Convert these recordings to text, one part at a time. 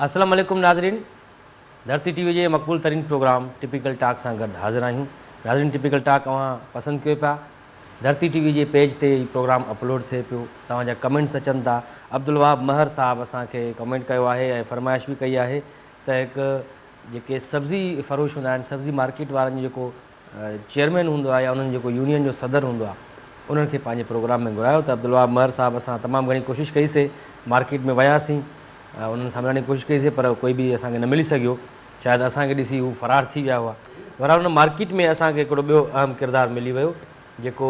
अस्सलाम वालेकुम नाज़रीन, धरती टीवी जे मक़बूल तरीन प्रोग्राम टिपिकल टॉक सां गॾु हाज़िर आहियूं। नाज़रीन, टिपिकल टॉक तव्हां पसंदि कयो पिया। धरती टीवी जे पेज ते ही प्रोग्राम अपलोड थिए पियो। तव्हांजा कमेंट्स अचनि था। अब्दुल वहाब महर साहब असांखे कमेंट कयो आहे ऐं फरमाइश बि कई आहे त हिकु जेके सब्ज़ी फ़रोश हूंदा आहिनि, सब्ज़ी मार्केट वारनि जो जेको चेयरमैन हूंदो आहे या उन्हनि जेको यूनियन जो सदर हूंदो आहे, उन्हनि खे पंहिंजे प्रोग्राम में घुरायो। त अब्दुल वहाब महर साहब असां तमामु घणी कोशिशि कईसीं, मार्केट में वियासीं, उन्हनि सां मिलण जी कोशिशि कईसीं, पर कोई बि असांखे न मिली सघियो। शायदि असांखे ॾिसी हू फ़रार थी विया हुआ। पर हुन मार्केट में असांखे हिकिड़ो ॿियो अहम किरदारु मिली वियो, जेको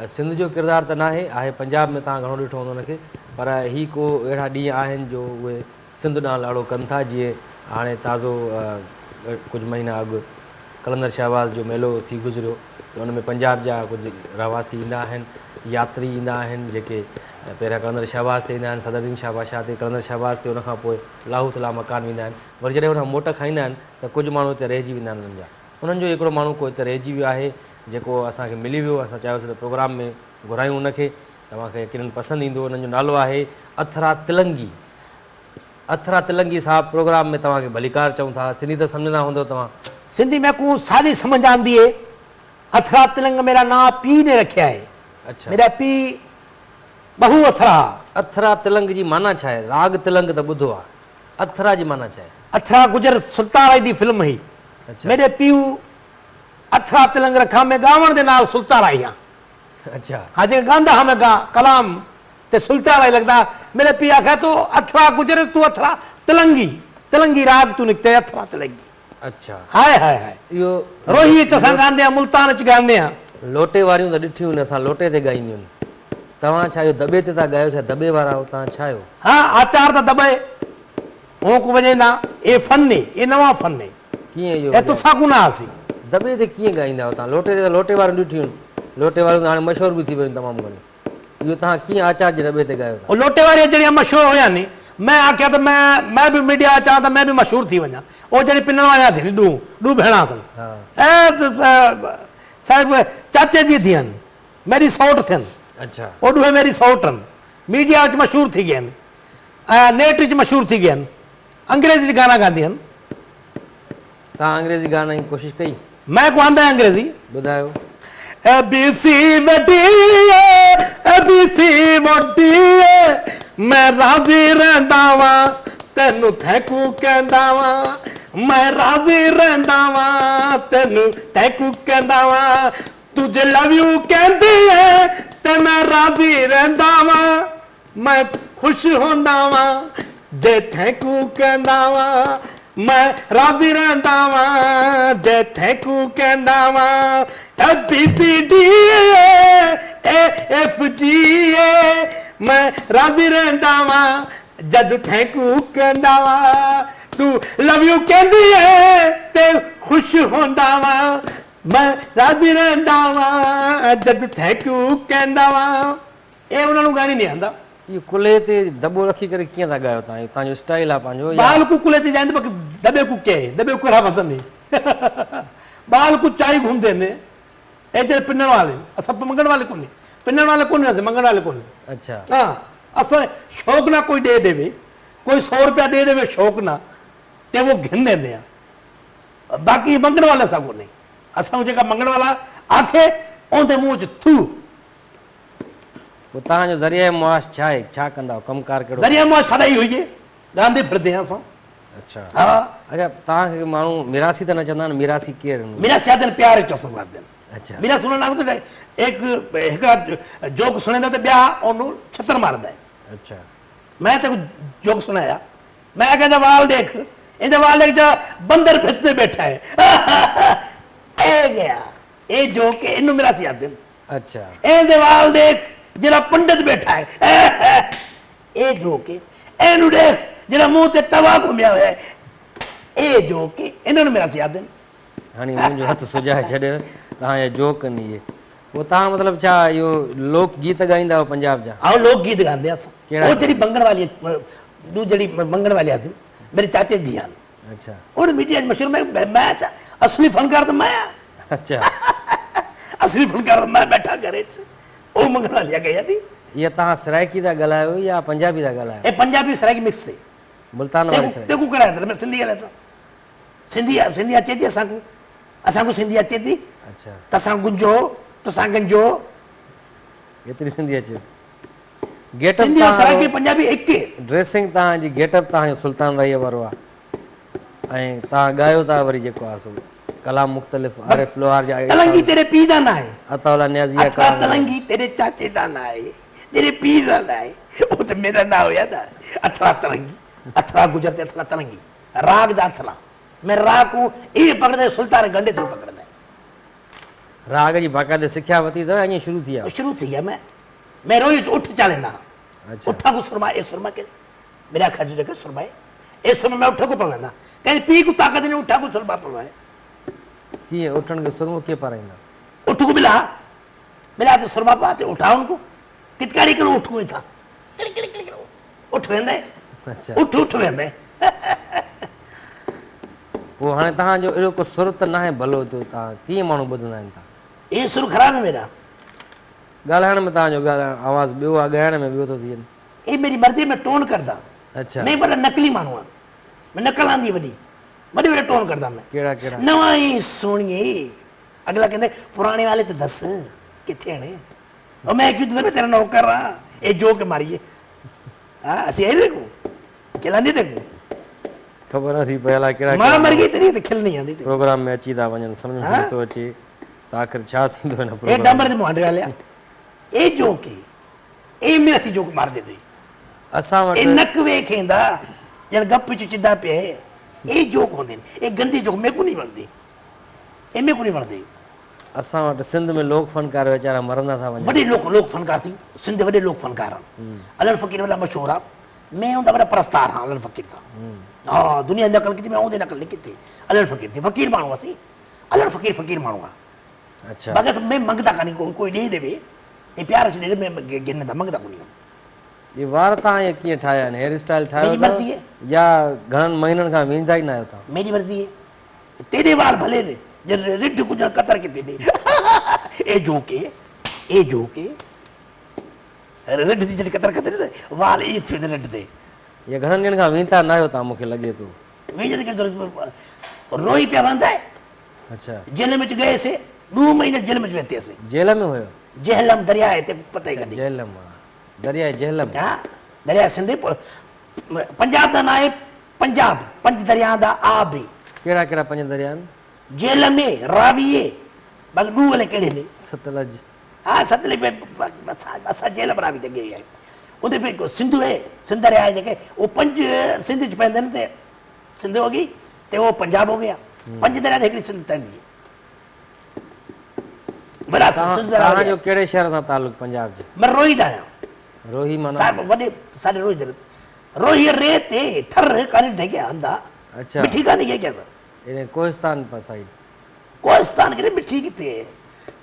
सिंध जो किरदारु त न आहे, पंजाब में तव्हां घणो ॾिठो हूंदो हुनखे, पर हीअ को अहिड़ा ॾींहं आहिनि जो उहे सिंध ॾांहुं लाड़ो कनि था। जीअं हाणे ताज़ो कुझु महीना अॻु कलंदर शहबाज़ जो मेलो थी गुज़रियो, त उन में पंजाब जा कुझु रहवासी ईंदा आहिनि, यात्री ईंदा आहिनि, जेके पहिरियां कलंदर शहबाज़ ते ईंदा आहिनि, सदरुद्दीन शाह बादशाह ते, कलंदर शहबाज़ ते, उनखां पोइ लाहू तला मकान वेंदा आहिनि। वरी जॾहिं हुन मोट खाईंदा आहिनि त कुझु माण्हू हिते रहिजी वेंदा आहिनि उन्हनि जा। उन्हनि जो हिकिड़ो माण्हू को हिते रहिजी वियो आहे, जेको असांखे मिली वियो। असां चाहियोसीं त प्रोग्राम में घुरायूं उनखे, तव्हांखे यकीनन पसंदि ईंदो। उन्हनि जो नालो आहे अथरा तिलंगी। अथरा तिलंगी साहब प्रोग्राम में तव्हांखे भलीकार चऊं था। सिंधी त सम्झंदा हूंदो तव्हां? सिंधी में को सारी समझ आंदी है। अथरा तिलंग मेरा नाम पी ने रखा है। अच्छा, मेरा पी बहु अथरा। अथरा तिलंग जी माना छा आहे? राग तिलंग त ॿुधो आहे, अथरा जी माना छा आहे? अथरा गुजर सुल्तान राय दी फिल्म ही। अच्छा, मेरे पीऊ अथरा तिलंग रखा में गावण दे नाल सुल्तान राय हां। अच्छा, हाँ जे गांदा हमें गा कलाम ते सुल्तान राय लगदा। मेरे पी आखा तो अथरा गुजर तू अथरा तिलंगी, तिलंगी राग तू निकते अथरा तिलंगी। अच्छा, हाय हाय हाय, इहो रोही च असां गांदे आ, मुल्तान च गांदे आ। लोटे वारियूं त ॾिठियूं आहिनि, असां लोटे ते ॻाईंदियूं आहिनि। तव्हां छा इहो दॿे ते था ॻायो? छा दॿे वारा हो तव्हां? छा आहियो? हाँ आचार तो दबे हो को वजह ना ए फन ने ए नवा फन ने कीअं इहो ए तो सागु ना आसी। दॿे ते कीअं ॻाईंदा आहियो तव्हां? लोटे ते त लोटे वारियूं ॾिठियूं आहिनि, लोटे वारियूं त हाणे मशहूरु बि थी वियूं तमामु घणी। इहो तव्हां कीअं आचार जे दॿे ते ॻायो था? और लोटे वाले जड़िया मशहूर होया नी, मैं आख्या तो मैं भी मीडिया चाह तो मैं भी मशहूर थी वना। ओ जड़ी पिन्न वाला थी डू भेणा सन। हाँ, ए साहब चाचे जी थियन, मेरी सौट थियन। अच्छा, ओ डू मेरी सौटन मीडिया च मशहूर थी गयन, नेट च मशहूर थी गयन, अंग्रेजी गाना गांदियन। तव्हां अंग्रेज़ी गाइण जी कोशिशि कई? मैं को आंदा अंग्रेजी ॿुधायो। एबीसी वडी एबीसी वडी मैं राजी रहंदा वां, तेनू थैकू कहंदा वां। मैं राजी रहंदा वां, तेनू थैकू कहंदा वां। तुझे लव यू कहंदी है ते मैं राजी रहंदा वां। मैं खुश होंदा वां जे थैकू कहंदा वां। मैं राजी रहंदा वां जे थैकू कहंदा वां। A B C D A F G ए मैं राजी रहंदा वां जद थैकू कहंदा वां। तू लव यू कहंदी है ते खुश होंदा वां। मैं राजी रहंदा वां जद थैकू कहंदा वां। ए उन्हां नूं गाणी नहीं आंदा। इहो कुल्हे ते दॿो रखी करे कीअं था ॻायो तव्हां? तव्हांजो स्टाइल आहे पंहिंजो? बाल को कुले ते जाइंदे बाकी दबे को के दबे को रहा पसंद नहीं। बाल को चाय घूमते ने ए जे पिन्नण वाले सब मंगण वाले कोने, पिन्नण वाले कोने, से मंगण वाले कोने। अच्छा, हां अस शौक ना कोई दे देवे, कोई 100 रुपया दे देवे शौक ना ते वो घिन देंदे आ। बाकी मंगण वाले सा कोने। असां जेका मंगण वाला आखे ओंदे मुंह च थू। पोइ तव्हांजो ज़रिया मुआश छा आहे? छा कंदा आहियो? कमकार कहिड़ो? ज़रिया मुआश सदाई हुई गांधी फिरदे हैं असां। अच्छा, हां अच्छा, तव्हांखे माण्हू मिरासी त न चवंदा आहिनि? मिरासी केरु? मेरा साधन प्यारे चौसम करते हैं। अच्छा, मेरा सुनना तो एक जोक सुने तो ब्याह ओनू छतर मारदा है। अच्छा, मैं तेको जोक सुनाया, मैं कहता वाल देख, इधर वाल देख जा बंदर फिरते बैठा है। ए गया ए जोक के इन्नु मेरा सी आते। अच्छा, ए वाल देख जरा पंडित बैठा है। ए जोक के एनु देख जरा मुंह ते तवा घुमिया हुआ है। ए जोक के इन्नु मेरा सी आते। हाणे मुंहिंजो हथु सुॼाए छॾियो तव्हांजा जोक आहिनि इहे। पोइ तव्हां मतिलबु छा इहो लोक गीत ॻाईंदा आहियो पंजाब जा? आओ लोक गीत गाते हैं। कहिड़ा? वो जड़ी मंगण वाली दू जड़ी मंगण वाली आसी मेरे चाचे दी आन। अच्छा, और मीडिया मशहूर मैं था असली फनकार तो मैं। अच्छा, असली फनकार मैं बैठा करे ओ मंगण वाली गया दी ये तव्हां सराइकी था ॻाल्हायो या पंजाबी था ॻाल्हायो? ए पंजाबी सराइकी मिक्स है मुल्तान वारी सराइकी। तेको कड़ा है मैं सिंधी ॻाल्हायां थो सिंधी अचे थी असांखे सिंधी अचे थी अच्छा तसां गुंजो तसां गंजो एतिरी सिंधी अचे गेटअप सिंधी और सराइकी पंजाबी एक ही ड्रेसिंग तव्हांजी गेटअप तव्हांजो सुल्तान रहीअ वारो आहे ऐं तव्हां ॻायो था वरी जेको आहे सो कलाम मुख़्तलिफ़ आरिफ लोहार जा तलंगी तेरे पी दा ना है अताउल्ला नियाज़ी जा अथरा कलाम तलंगी तेरे चाचे दा ना है तेरे पी दा ना है वो तो मेरा ना होया ना अथरा तलंगी अथरा गुजरते अथरा तलंगी राग दा अथरा मैं राग को ये पकड़दे सुल्तान गंडे से पकड़दा राग जी बाक़ाइदे सिख्या वरिती अथव ईअं शुरू थी आहे? शुरू थी गया मैं रोज उठ चालेंदा अच्छा उठा को सुरमा ए सुरमा के मेरा खजरे के सुरमा ए सुरमा मैं उठा को पवंदा कहीं पी को ताकत नहीं उठा को सुरमा पवाए कीअं उठण खे सुरमो कीअं पाराईंदा? उठ को मिला तो सुरमा पाते उठा उनको कितकारी करो उठ को था उठ वेंदे अच्छा उठ वेंदे पोइ हाणे तव्हांजो अहिड़ो को सुर त न आहे भलो थियो तव्हां कीअं माण्हू ॿुधंदा आहिनि तव्हां? ये सुर खराब है मेरा ॻाल्हाइण में तव्हांजो ॻाल्हाइण आवाज़ु ॿियो आहे ॻाइण में ॿियो थो थी वञे ये मेरी मर्जी में टोन करदा अच्छा मैं बड़ा नकली मानू हां मैं नकल आंदी वडी वडे वडे टोन करदा मैं कहिड़ा कहिड़ा नवा ही सोनिए अगला कहंदे पुराने वाले तो दस किथे ने और मैं क्यों तो तेरा नौकर हां ए जोक मारिए हां असि है देखो खिलांदी देखो ख़बर नथी पई अलाए कहिड़ा मां मर गई तेरी तो खिल नहीं आंदी प्रोग्राम में अची था वञनि सम्झ में नथो अचे त आख़िर छा थींदो हिन ए प्रोग्राम डंबर दे मुंडे वाले ए जोक ए मेरा सी जोक मार दे दे असां ए वटि नक वे खेंदा या गप चिदा पे ए जोक होंदे ए गंदी जोक मैं को नहीं वणदी ए मैं को नहीं वणदी असां वटि सिंध में लोक फनकार वीचारा मरंदा था वञनि वडे लोक फनकार थी सिंध वडे लोक फनकार अलल फकीर वाला मशहूर है मैं उनका बड़ा प्रस्तार हां अलल फकीर था हां दुनिया नकल की मैं ओदे नकल लिखी थी अलल फकीर थी फकीर मानू सी अलल फकीर मानू है अच्छा बगैर मैं मंगदा कानी कोई दे देवे ए प्यार से दे मैं गिनदा मंगदा कोनी ये वार तव्हां इहे कीअं ठाहिया आहिनि हेयर स्टाइल ठाहियो मेरी मर्ज़ी अथव या घणनि महीननि खां वेंदा ई न आहियो तव्हां? मेरी मर्जी है तेरे वाल भले ने जे रिड कुछ कतर के दे ए जोके रिड दी जड़ी कतर कतर वाल ए थी रिड दे ये घणनि ॾींहंनि खां वेंदा न आहियो तव्हां मूंखे लॻे थो वे जड़ी के रोई पे बंदा है अच्छा जेल में गए से 2 महीने जेल में रहते से जेल में हुयो? जहलम दरिया है ते पता ही कदी जेलम दरिया जेलम हां दरिया सिंध पंजाब दा ना है पंजाब पंज दरिया दा आब भी कहिड़ा कहिड़ा पंज दरिया आहिनि? जेल में रावी है बग दू वाले केड़े ने सतलज हां सतले पे असा जेल में रावी ते गई है उधर पे को सिंधु है सिंध दरिया है के वो पंज सिंध च पैंदे ने ते सिंध हो गई ते वो पंजाब हो गया पंज दरिया देखड़ी सिंध तन बड़ा सिंध दरिया तव्हांजो कहिड़े शहर सां तालुक पंजाब जो? मैं रोई दा रोही माना सारे वडे सारे रोई दे रोई रेते थर कानी ढे गया अंदा अच्छा मिठी कानी के क्या इने कोहिस्तान पर साइड कोस्तान के मिठी किते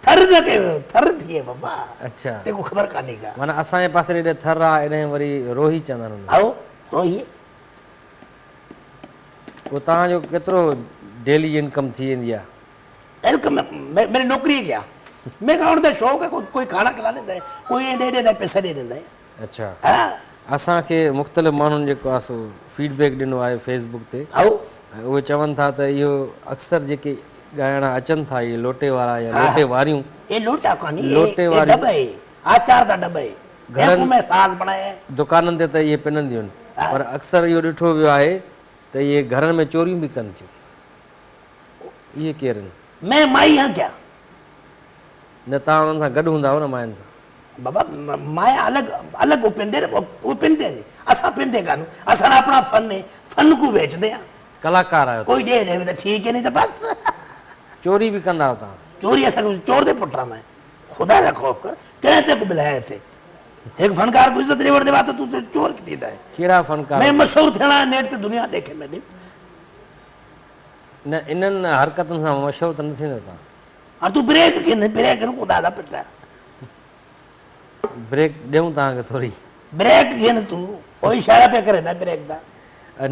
थर न के थर दिए बाबा अच्छा देखो खबर कानी का माना असांजे पासे ॾेढे थर आहे इने वरी रोही चवंदा आहिनि आओ रोई पोइ तव्हांजो केतिरो डेली इनकम थी वेंदी आहे? वेलकम मेरी नौकरी है क्या मैं कहा उनका शौक है कोई खाना खिला देता है कोई दे देता है पैसा दे देता है अच्छा हाँ असांखे मुख़्तलिफ़ माण्हुनि जेको आहे सो फीडबैक ॾिनो आहे फेसबुक ते आओ ऐं उहे चवनि था त इहो अक्सर जेके ॻाइणा अचनि था इहे लोटे वारा या लोटे वारियूं ये लोटा कानी लोटे ये वारी डब्बे आचार दा डब्बे घर में साज बनाए दुकाननि ते त इहे पिनंदियूं आहिनि पर अक्सर इहो ॾिठो वियो आहे त इहे घरनि में चोरियूं बि कनि थियूं इहे केरु आहिनि? मैं माई हां क्या न तव्हां उन्हनि सां गॾु हूंदा न मायुनि सां? बाबा माया अलग अलग वो पिंदे ने असा पिंदे कानू असा अपना फन है फन को बेच दे कलाकार आहियो कोई दे दे तो ठीक है नहीं तो बस चोरी बि कंदा आहियो तव्हां? चोरी ऐसा चोर दे पुटरा मैं खुदा का खौफ कर कहते को बुलाए थे एक फनकार को इज्जत नहीं दे तो तू चोर की देता है कहिड़ा फनकार? मैं मशहूर थियणा नेट ते दुनिया देखे मैंने न इन्हनि हरकतुनि सां मशहूरु त न थींदो तव्हां? और तू ब्रेक के खुदा दा पिटा ब्रेक ॾियूं तव्हांखे थोरी? ब्रेक के न तू ओ इशारा पे करे ना ब्रेक दा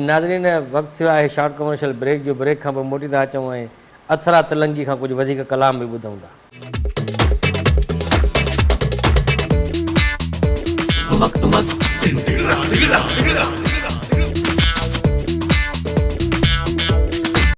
नाज़रीन वक़्तु थियो आहे शॉर्ट कमर्शियल ब्रेक जो ब्रेक खां पोइ मोटी था अचूं ऐं अथरा तिलंगी खां कुझु वधीक कलाम बि ॿुधूं था। tumak tumak, tin tigda tigda tigda.